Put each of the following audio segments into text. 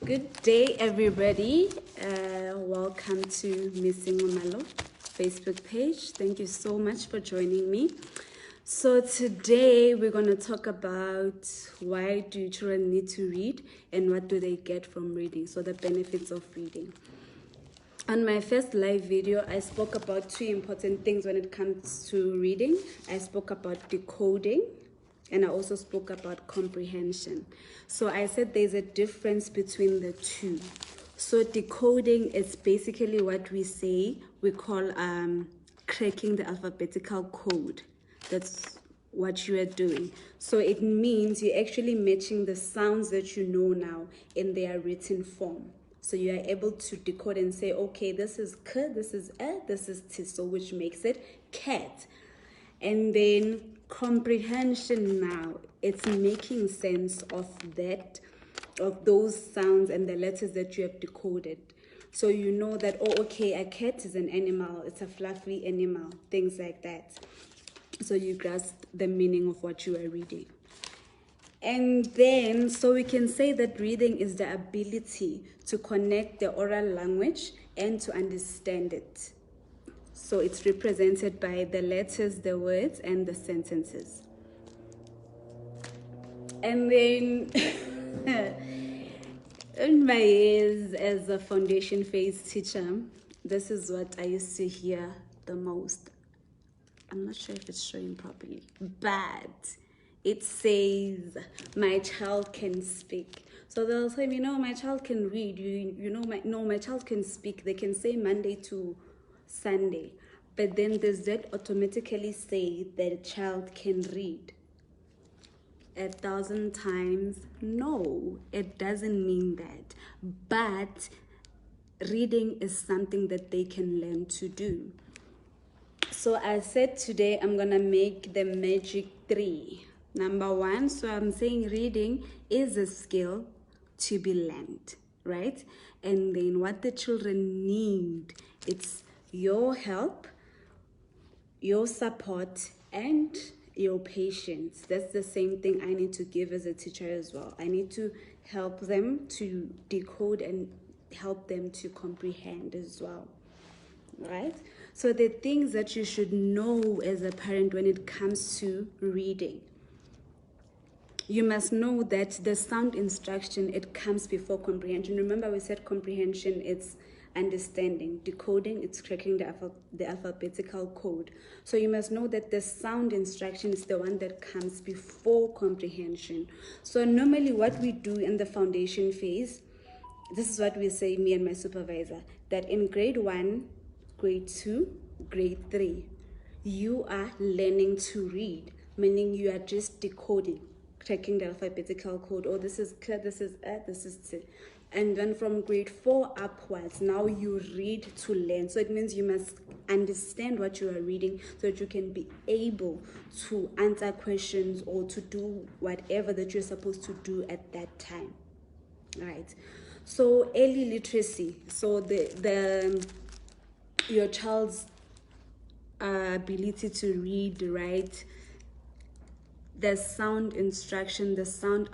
Good day, everybody. Welcome to Missing Omalo Facebook page. Thank you so much for joining me. So today we're going to talk about why do children need to read and what do they get from reading. So the benefits of reading. On my first live video, I spoke about two important things when it comes to reading. I spoke about decoding and I also spoke about comprehension. So I said there's a difference between the two. So decoding is basically what we call cracking the alphabetical code. That's what you are doing. So it means you're actually matching the sounds that you know now in their written form. So you are able to decode and say, okay, this is k, this is e, this is t, so which makes it cat. And then comprehension now, it's making sense of those sounds and the letters that you have decoded. So you know that, oh, okay, a cat is an animal, it's a fluffy animal, things like that. So you grasp the meaning of what you are reading. And then, so we can say that reading is the ability to connect the oral language and to understand it. So it's represented by the letters, the words, and the sentences. And then, in my years as a foundation phase teacher, this is what I used to hear the most. I'm not sure if it's showing properly, but it says, my child can speak. So they'll say, my child can read, my child can speak. They can say Monday to Sunday. But then does that automatically say that a child can read? 1,000 times, no, it doesn't mean that. But reading is something that they can learn to do. So I said today I'm gonna make the magic 3. Number 1, so I'm saying reading is a skill to be learned, right? And then what the children need, it's your help, your support, and your patience. That's the same thing I need to give as a teacher as well. I need to help them to decode and help them to comprehend as well, right? So the things that you should know as a parent when it comes to reading. You must know that the sound instruction, it comes before comprehension. Remember we said comprehension, it's understanding. Decoding, it's cracking the alphabetical code. So you must know that the sound instruction is the one that comes before comprehension. So normally what we do in the foundation phase, this is what we say, me and my supervisor, that in grade 1, grade 2, grade 3, you are learning to read, meaning you are just decoding, cracking the alphabetical code. Oh, this is k, this is a, this is t. And then from grade 4 upwards, now you read to learn. So it means you must understand what you are reading so that you can be able to answer questions or to do whatever that you're supposed to do at that time. Right. So early literacy. So your child's ability to read, write, the sound instruction, the sound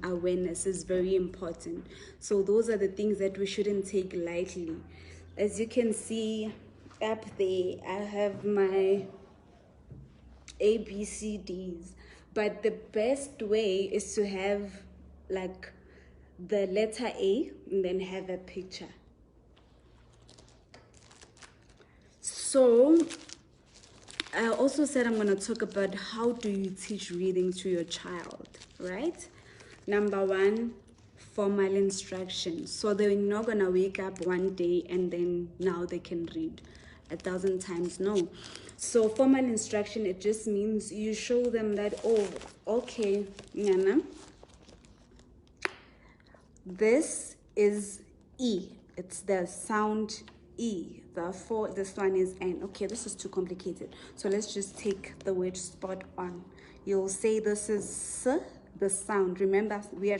awareness is very important. So those are the things that we shouldn't take lightly. As you can see up there, I have my ABCDs, but the best way is to have like the letter A and then have a picture. So I also said I'm going to talk about how do you teach reading to your child, right? Number 1, formal instruction. So they're not going to wake up one day and then now they can read 1,000 times, no. So formal instruction, it just means you show them that, oh, okay, Nyana, this is E. It's the sound E. Therefore, this one is N. Okay, this is too complicated. So let's just take the word spot on. You'll say this is S, the sound. Remember, we are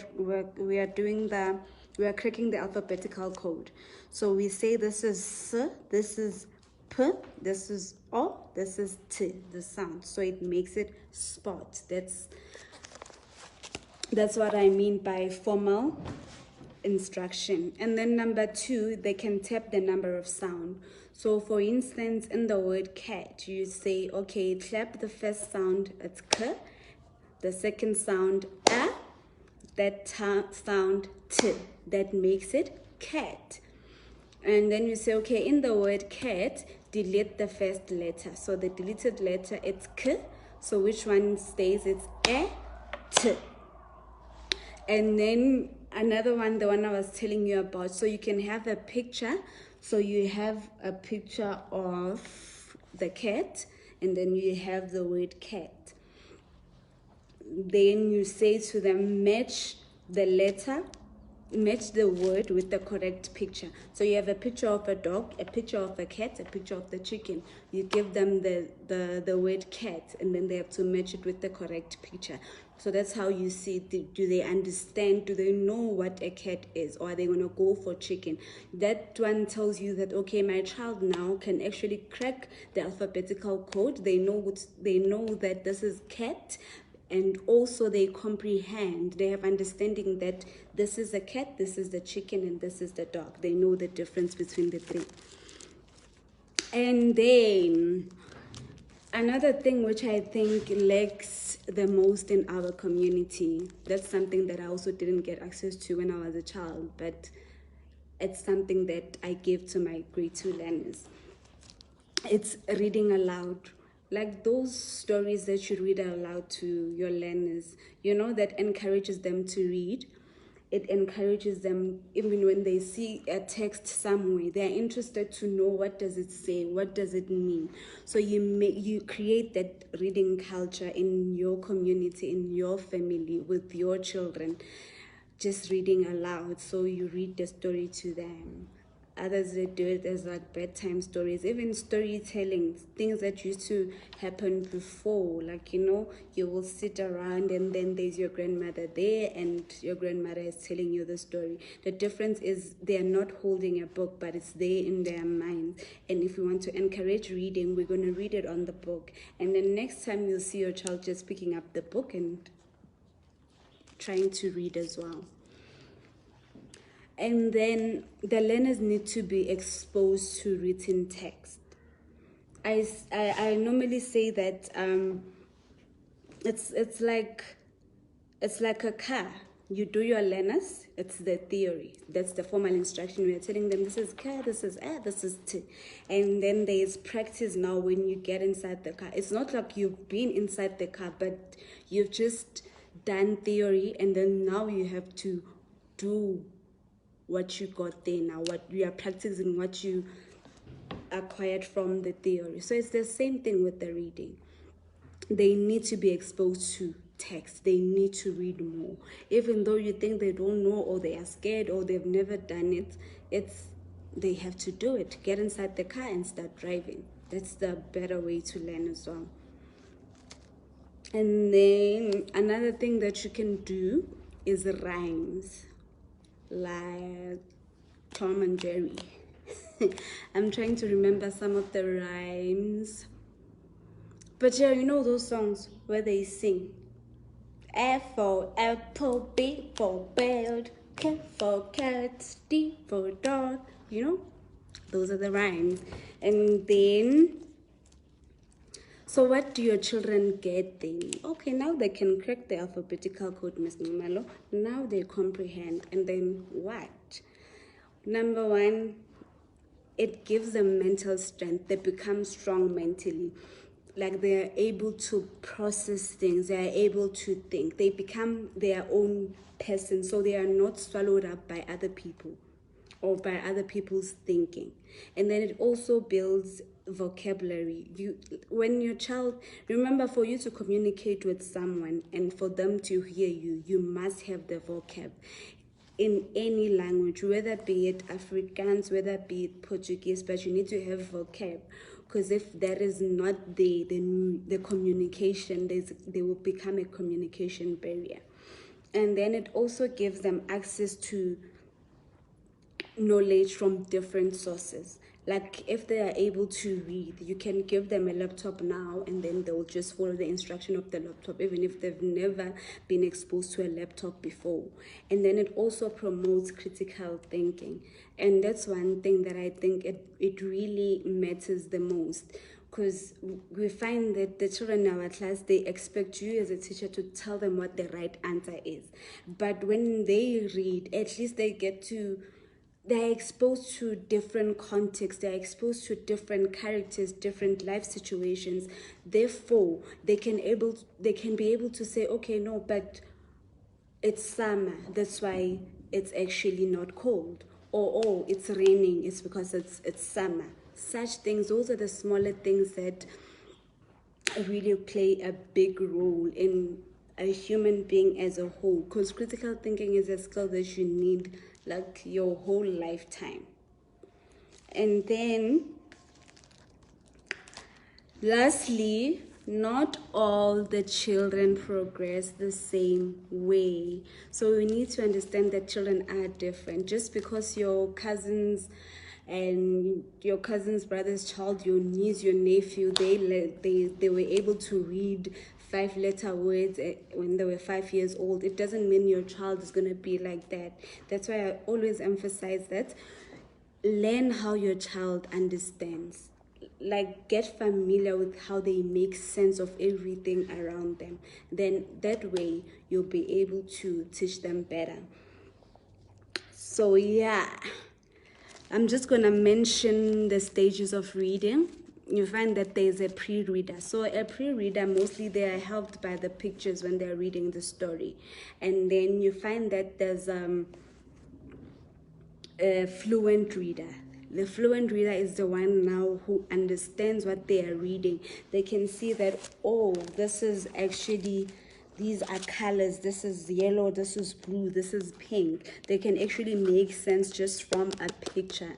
cracking the alphabetical code. So we say this is S, this is P, this is O, this is T, the sound. So it makes it spot. That's what I mean by formal instruction. And then number 2, they can tap the number of sound. So for instance, in the word cat, you say, okay, clap the first sound, it's k, the second sound a, that sound t, that makes it cat. And then you say, okay, in the word cat, delete the first letter. So the deleted letter, it's k. So which one stays? It's a, t. And then another one, the one I was telling you about. So you can have a picture. So you have a picture of the cat, and then you have the word cat. Then you say to them, match the letter, match the word with the correct picture. So you have a picture of a dog, a picture of a cat, a picture of the chicken. You give them the word cat, and then they have to match it with the correct picture. So that's how you see, do they understand, do they know what a cat is, or are they going to go for chicken? That one tells you that, okay, my child now can actually crack the alphabetical code. They know that this is cat, and also they comprehend, they have understanding that this is a cat, this is the chicken, and this is the dog. They know the difference between the three. And then another thing which I think lacks the most in our community, that's something that I also didn't get access to when I was a child, but it's something that I give to my grade 2 learners. It's reading aloud. Like those stories that you read aloud to your learners, that encourages them to read. It encourages them, even when they see a text somewhere, they're interested to know, what does it say, what does it mean? So you create that reading culture in your community, in your family, with your children, just reading aloud. So you read the story to them. Others, they do it as like bedtime stories, even storytelling, things that used to happen before. Like, you will sit around and then there's your grandmother there and your grandmother is telling you the story. The difference is they're not holding a book, but it's there in their minds. And if you want to encourage reading, we're going to read it on the book. And then next time you'll see your child just picking up the book and trying to read as well. And then the learners need to be exposed to written text. I normally say that it's like a car. You do your learners, it's the theory. That's the formal instruction. We're telling them this is car, this is a, this is t. And then there's practice now when you get inside the car. It's not like you've been inside the car, but you've just done theory, and then now you have to do what you got there now, what you are practicing, what you acquired from the theory. So it's the same thing with the reading. They need to be exposed to text. They need to read more. Even though you think they don't know, or they are scared, or they've never done it, they have to do it. Get inside the car and start driving. That's the better way to learn as well. And then another thing that you can do is rhymes, like Tom and Jerry. I'm trying to remember some of the rhymes. But yeah, those songs where they sing. A for apple, B for bird, K for cat, D for dog. Those are the rhymes. And then, so what do your children get then? Okay, now they can crack the alphabetical code, Miss Nomelo. Now they comprehend. And then what? Number 1, it gives them mental strength. They become strong mentally. Like they are able to process things. They are able to think. They become their own person. So they are not swallowed up by other people or by other people's thinking. And then it also builds vocabulary. When your child, remember, for you to communicate with someone and for them to hear you, you must have the vocab in any language, whether be it Afrikaans, whether be it Portuguese, but you need to have vocab. Because if that is not there, then the communication, there will become a communication barrier. And then it also gives them access to knowledge from different sources. Like if they are able to read, you can give them a laptop now and then they'll just follow the instruction of the laptop, even if they've never been exposed to a laptop before. And then it also promotes critical thinking. And that's one thing that I think it really matters the most, because we find that the children in our class, they expect you as a teacher to tell them what the right answer is. But when they read, at least they're exposed to different contexts, they're exposed to different characters, different life situations. Therefore, they can be able to say, okay, no, but it's summer, that's why it's actually not cold. Or, oh, it's raining, it's because it's summer. Such things, those are the smaller things that really play a big role in a human being as a whole, because critical thinking is a skill that you need like your whole lifetime. And then lastly, not all the children progress the same way. So we need to understand that children are different. Just because your cousins and your cousin's brother's child, your niece, your nephew, they were able to read 5-letter words when they were 5 years old, it doesn't mean your child is going to be like that. That's why I always emphasize that learn how your child understands. Like, get familiar with how they make sense of everything around them. Then that way you'll be able to teach them better. So yeah, I'm just gonna mention the stages of reading. You find that there's a pre-reader. So a pre-reader, mostly they are helped by the pictures when they're reading the story. And then you find that there's a fluent reader. The fluent reader is the one now who understands what they are reading. They can see that, oh, this is actually, these are colors, this is yellow, this is blue, this is pink. They can actually make sense just from a picture.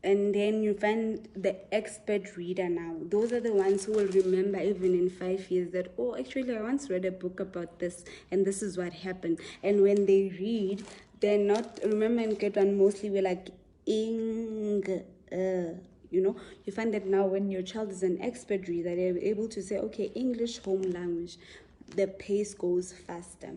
And then you find the expert reader now. Those are the ones who will remember even in 5 years that, oh, actually I once read a book about this and this is what happened. And when they read, they're not, remember in grade 1 mostly we're like, you know, you find that now when your child is an expert reader, they're able to say, okay, English home language, the pace goes faster.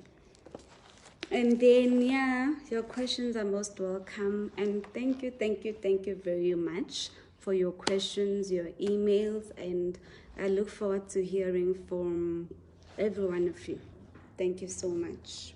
And then, yeah, your questions are most welcome. And thank you very much for your questions, your emails. And I look forward to hearing from every one of you. Thank you so much.